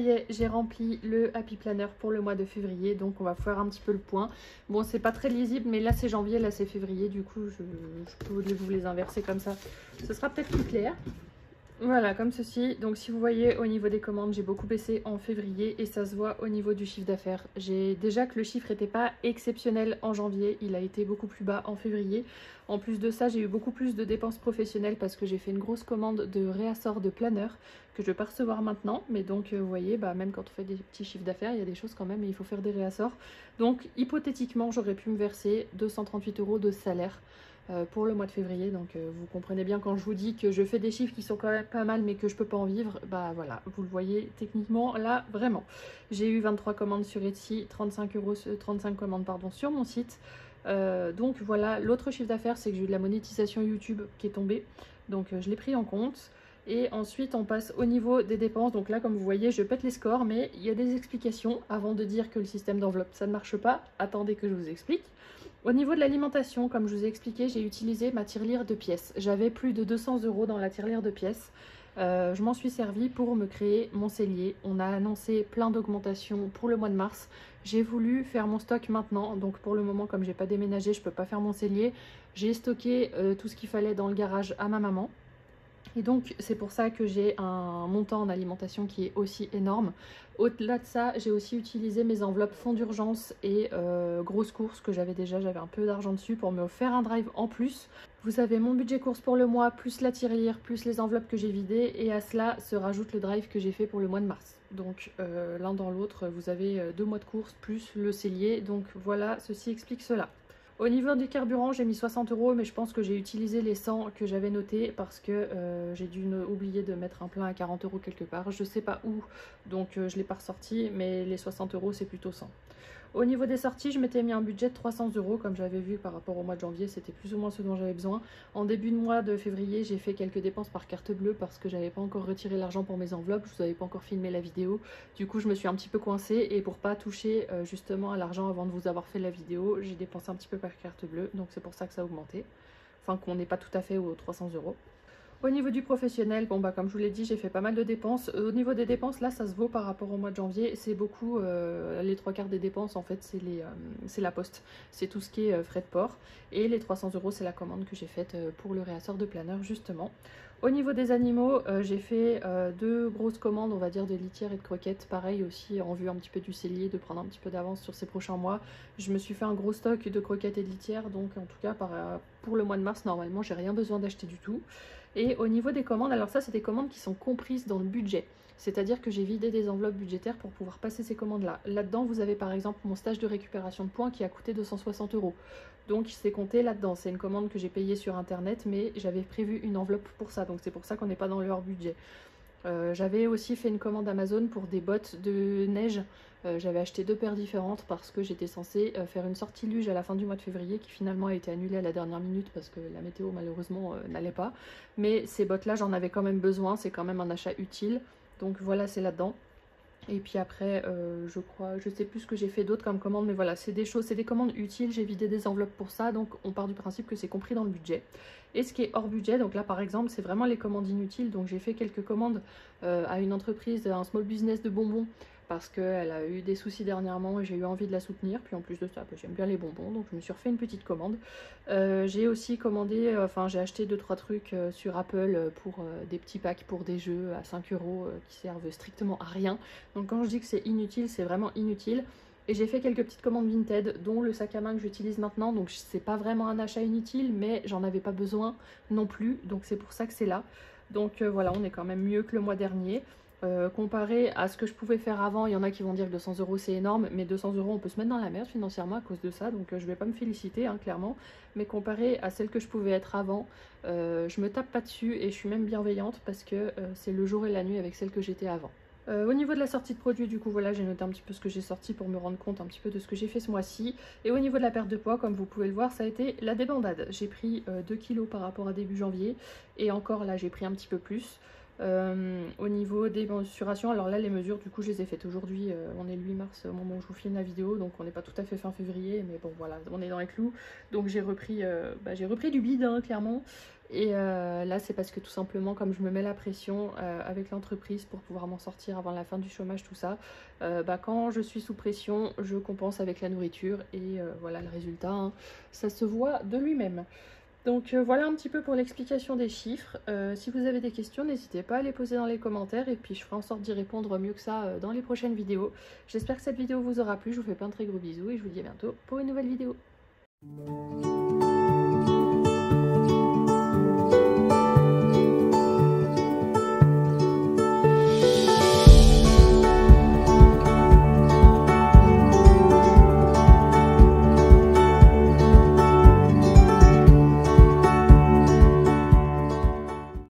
est, j'ai rempli le Happy Planner pour le mois de février, donc on va faire un petit peu le point. Bon, c'est pas très lisible, mais là c'est janvier, là c'est février, du coup je peux vous les inverser comme ça, ce sera peut-être plus clair. Voilà, comme ceci. Donc si vous voyez au niveau des commandes, j'ai beaucoup baissé en février et ça se voit au niveau du chiffre d'affaires. J'ai déjà que le chiffre n'était pas exceptionnel en janvier, il a été beaucoup plus bas en février. En plus de ça, j'ai eu beaucoup plus de dépenses professionnelles parce que j'ai fait une grosse commande de réassort de planeur que je vais pas recevoir maintenant. Mais donc vous voyez, même quand on fait des petits chiffres d'affaires, il y a des choses quand même et il faut faire des réassorts. Donc hypothétiquement, j'aurais pu me verser 238 € de salaire pour le mois de février. Donc vous comprenez bien quand je vous dis que je fais des chiffres qui sont quand même pas mal mais que je peux pas en vivre, bah voilà, vous le voyez techniquement là vraiment. J'ai eu 23 commandes sur Etsy, 35 commandes pardon, sur mon site. Donc voilà, l'autre chiffre d'affaires c'est que j'ai eu de la monétisation YouTube qui est tombée, donc je l'ai pris en compte. Et ensuite on passe au niveau des dépenses. Donc là comme vous voyez je pète les scores, mais il y a des explications avant de dire que le système d'enveloppe ça ne marche pas. Attendez que je vous explique. Au niveau de l'alimentation, comme je vous ai expliqué, j'ai utilisé ma tirelire de pièces. J'avais plus de 200 € dans la tirelire de pièces. Je m'en suis servi pour me créer mon cellier. On a annoncé plein d'augmentations pour le mois de mars. J'ai voulu faire mon stock maintenant. Donc pour le moment, comme j'ai pas déménagé, je peux pas faire mon cellier. J'ai stocké tout ce qu'il fallait dans le garage à ma maman. Et donc c'est pour ça que j'ai un montant en alimentation qui est aussi énorme. Au-delà de ça, j'ai aussi utilisé mes enveloppes fonds d'urgence et grosses courses que j'avais déjà, j'avais un peu d'argent dessus pour me faire un drive en plus. Vous avez mon budget course pour le mois, plus la tirelire, plus les enveloppes que j'ai vidées, et à cela se rajoute le drive que j'ai fait pour le mois de mars. Donc l'un dans l'autre, vous avez 2 mois de course plus le cellier, donc voilà, ceci explique cela. Au niveau du carburant, j'ai mis 60 €, mais je pense que j'ai utilisé les 100 que j'avais notés parce que j'ai dû oublier de mettre un plein à 40 € quelque part. Je sais pas où, donc je ne l'ai pas ressorti, mais les 60 € c'est plutôt 100. Au niveau des sorties, je m'étais mis un budget de 300 €, comme j'avais vu par rapport au mois de janvier, c'était plus ou moins ce dont j'avais besoin. En début de mois de février, j'ai fait quelques dépenses par carte bleue parce que j'avais pas encore retiré l'argent pour mes enveloppes, je vous avais pas encore filmé la vidéo. Du coup, je me suis un petit peu coincée et pour pas toucher justement à l'argent avant de vous avoir fait la vidéo, j'ai dépensé un petit peu par carte bleue, donc c'est pour ça que ça a augmenté. Enfin, qu'on n'est pas tout à fait aux 300 €. Au niveau du professionnel, bon comme je vous l'ai dit, j'ai fait pas mal de dépenses. Au niveau des dépenses, là ça se vaut par rapport au mois de janvier. C'est beaucoup, les 3/4 des dépenses en fait, c'est la poste. C'est tout ce qui est frais de port. Et les 300 € c'est la commande que j'ai faite pour le réassort de planeur justement. Au niveau des animaux, j'ai fait 2 grosses commandes, on va dire, de litières et de croquettes. Pareil aussi en vue un petit peu du cellier, de prendre un petit peu d'avance sur ces prochains mois. Je me suis fait un gros stock de croquettes et de litières, donc en tout cas pour le mois de mars, normalement, j'ai rien besoin d'acheter du tout. Et au niveau des commandes, alors ça c'est des commandes qui sont comprises dans le budget. C'est-à-dire que j'ai vidé des enveloppes budgétaires pour pouvoir passer ces commandes-là. Là-dedans, vous avez par exemple mon stage de récupération de points qui a coûté 260 €. Donc c'est compté là-dedans. C'est une commande que j'ai payée sur internet, mais j'avais prévu une enveloppe pour ça. Donc c'est pour ça qu'on n'est pas dans le hors budget. J'avais aussi fait une commande Amazon pour des bottes de neige. J'avais acheté 2 paires différentes parce que j'étais censée faire une sortie luge à la fin du mois de février qui finalement a été annulée à la dernière minute parce que la météo malheureusement n'allait pas. Mais ces bottes là j'en avais quand même besoin, c'est quand même un achat utile. Donc voilà, c'est là-dedans. Et puis après, je sais plus ce que j'ai fait d'autre comme commande, mais voilà, c'est des choses, c'est des commandes utiles, j'ai vidé des enveloppes pour ça, donc on part du principe que c'est compris dans le budget. Et ce qui est hors budget, donc là par exemple, c'est vraiment les commandes inutiles, donc j'ai fait quelques commandes à une entreprise, un small business de bonbons, parce qu'elle a eu des soucis dernièrement et j'ai eu envie de la soutenir, puis en plus de ça, j'aime bien les bonbons, donc je me suis refait une petite commande. J'ai aussi commandé, j'ai acheté 2-3 trucs sur Apple pour des petits packs pour des jeux à 5 € qui servent strictement à rien. Donc quand je dis que c'est inutile, c'est vraiment inutile. Et j'ai fait quelques petites commandes Vinted, dont le sac à main que j'utilise maintenant. Donc c'est pas vraiment un achat inutile, mais j'en avais pas besoin non plus. Donc c'est pour ça que c'est là. Donc voilà, on est quand même mieux que le mois dernier. Comparé à ce que je pouvais faire avant, il y en a qui vont dire que 200 € c'est énorme, mais 200 € on peut se mettre dans la merde financièrement à cause de ça, donc je vais pas me féliciter hein, clairement, mais comparé à celle que je pouvais être avant, je me tape pas dessus et je suis même bienveillante parce que c'est le jour et la nuit avec celle que j'étais avant. Au niveau de la sortie de produits, du coup voilà, j'ai noté un petit peu ce que j'ai sorti pour me rendre compte un petit peu de ce que j'ai fait ce mois-ci. Et au niveau de la perte de poids, comme vous pouvez le voir, ça a été la débandade. J'ai pris 2 kilos par rapport à début janvier, et encore là j'ai pris un petit peu plus. Au niveau des mensurations, alors là les mesures du coup je les ai faites aujourd'hui, on est le 8 mars au moment où je vous filme la vidéo, donc on n'est pas tout à fait fin février, mais bon voilà, on est dans les clous. Donc j'ai repris du bide hein, clairement. Et là c'est parce que tout simplement comme je me mets la pression avec l'entreprise pour pouvoir m'en sortir avant la fin du chômage, tout ça, quand je suis sous pression je compense avec la nourriture et voilà le résultat, hein, ça se voit de lui-même. Donc voilà un petit peu pour l'explication des chiffres. Si vous avez des questions, n'hésitez pas à les poser dans les commentaires et puis je ferai en sorte d'y répondre mieux que ça dans les prochaines vidéos. J'espère que cette vidéo vous aura plu, je vous fais plein de très gros bisous et je vous dis à bientôt pour une nouvelle vidéo.